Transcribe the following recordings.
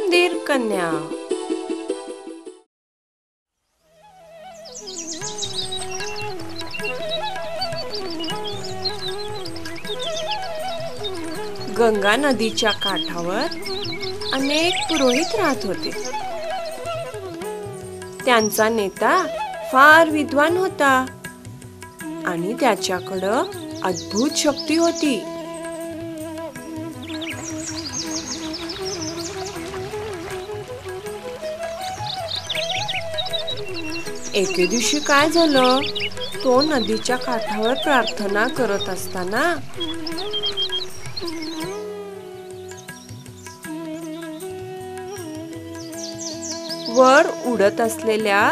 उंदीर कन्या. गंगा नदीच्या काठावर अनेक पुरोहित राहत होते. त्यांचा नेता फार विद्वान होता आणि त्याच्याकडं अद्भुत शक्ती होती. एके दिवशी काय झालं, तो नदीच्या काठावर प्रार्थना करत असताना वर उडत असलेल्या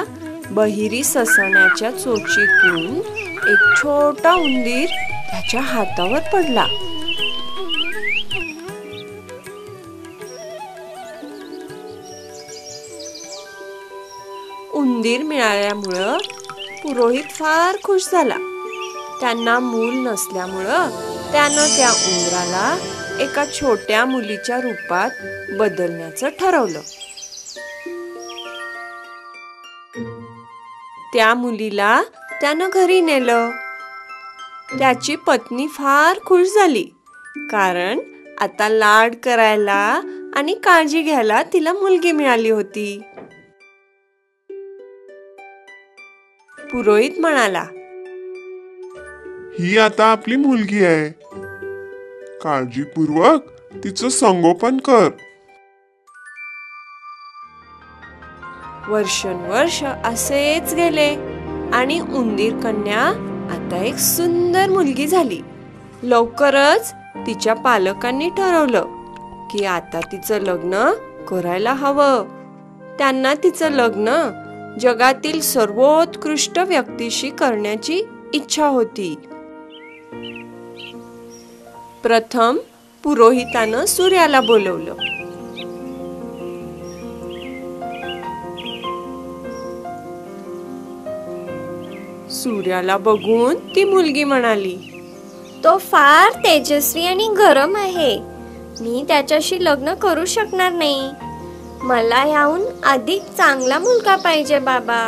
बहिरी ससाण्याच्या चोचीतून एक छोटा उंदीर त्याच्या हातावर पडला. उंदीर मिळाल्यामुळं पुरोहित फार खुश झाला. त्यांना मूल नसल्यामुळं त्यानं त्या उंदराला एका छोट्या मुलीच्या रूपात बदलण्याचं ठरवलं. त्या मुलीला त्यानं घरी नेलं. त्याची पत्नी फार खुश झाली, कारण आता लाड करायला आणि काळजी घ्यायला तिला मुलगी मिळाली होती. पुरोहित म्हणाला, ही आता आपली मुलगी आहे. काळजीपूर्वक तिचं संगोपन कर. वर्षानुवर्ष असेच गेले आणि उंदीर कन्या आता एक सुंदर मुलगी झाली. लवकरच तिच्या पालकांनी ठरवलं की आता तिचं लग्न करायला हवं. त्यांना तिचं लग्न जगातील सर्वोत्कृष्ट व्यक्तीशी करण्याची इच्छा होती. प्रथम पुरोहितानं सूर्याला बोलवलं. सूर्याला बघून ती मुलगी म्हणाली, तो फार तेजस्वी आणि गरम आहे. मी त्याच्याशी लग्न करू शकणार नाही. मला याहून अधिक चांगला मुलगा पाहिजे बाबा.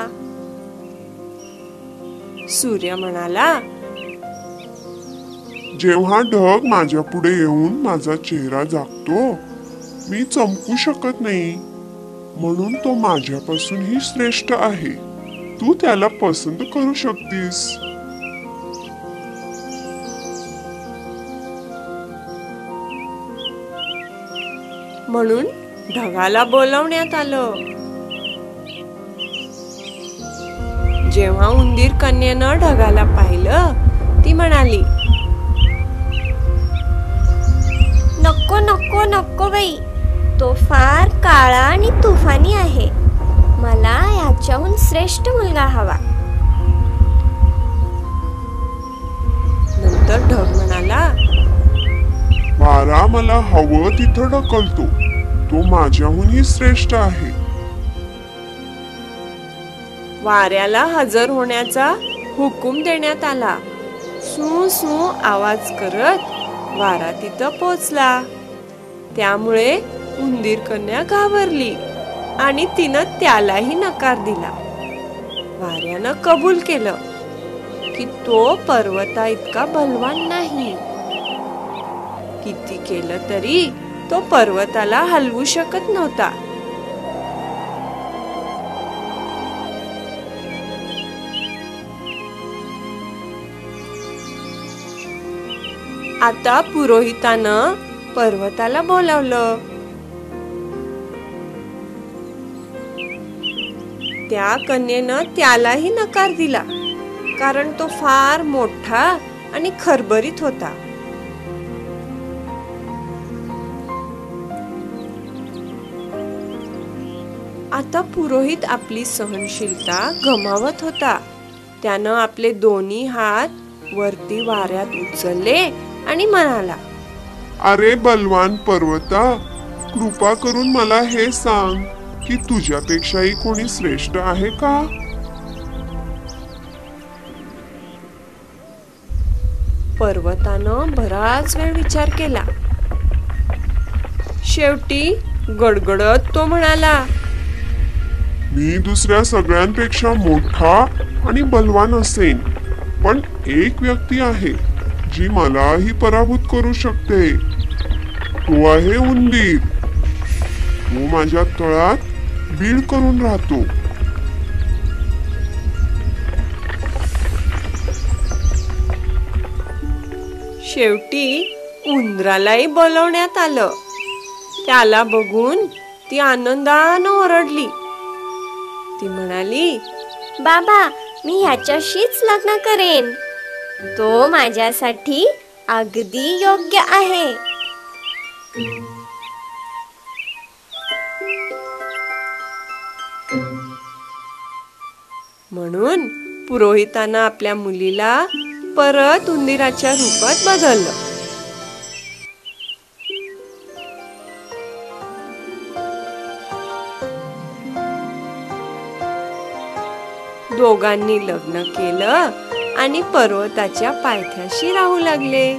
सूर्य म्हणाला, जेव्हा ढग माझ्या पुढे येऊन माझा चेहरा झाकतो, मी चमकू शकत नाही. म्हणून तो माझ्यापासूनही श्रेष्ठ आहे. तू त्याला पसंत करू शकतीस. म्हणून ढगाला बोलवण्यात आलं. जेव्हा उंदीर कन्येनं ढगाला पाहिलं, ती म्हणाली, नको नको नको बाई, तो फार काळा आणि तुफानी आहे. मला याच्याहून श्रेष्ठ मुलगा हवा. नंतर ढग म्हणाला, वारा मला हवं तिथं ढकलतो. तो माझ्याहूनही श्रेष्ठ आहे. वाऱ्याला हजर होण्याचा हुकूम देण्यात आला. सू सू आवाज करत वारा तिथं पोचला. त्यामुळे उंदीर कन्या घाबरली आणि तिनं त्यालाही नकार दिला. वाऱ्यानं कबूल केलं की तो पर्वता इतका बलवान नाही. किती केलं तरी तो पर्वताला हलवू शकत नव्हता. आता पुरोहितानं पर्वताला बोलावलं. त्या कन्येनं त्यालाही नकार दिला, कारण तो फार मोठा आणि खरबरीत होता. आता पुरोहित आपली सहनशीलता गमावत होता. त्यानं आपले दोन्ही हात वरती वाऱ्यात उचलले आणि म्हणाला, अरे बलवान पर्वता, कृपा करून मला हे सांग की तुझ्यापेक्षाही कोणी श्रेष्ठ आहे का? पर्वतानं बराच वेळ विचार केला. शेवटी गडगडत तो म्हणाला, मी दुसऱ्या सगळ्यांपेक्षा मोठा आणि बलवान असेन, पण एक व्यक्ती आहे जी मलाही पराभूत करू शकते. तो आहे उंदीर. तो माझ्या तळात बीड करून राहतो. शेवटी उंदरालाही बोलवण्यात आलं. त्याला बघून ती आनंदानं ओरडली. ती म्हणाली, बाबा, मी ह्याच्याशीच लग्न करेन. तो माझ्यासाठी अगदी योग्य आहे. म्हणून पुरोहितानं आपल्या मुलीला परत उंदीराच्या रूपात बदललं. दोघांनी लग्न केलं आणि पर्वताच्या पायथ्याशी राहू लागले.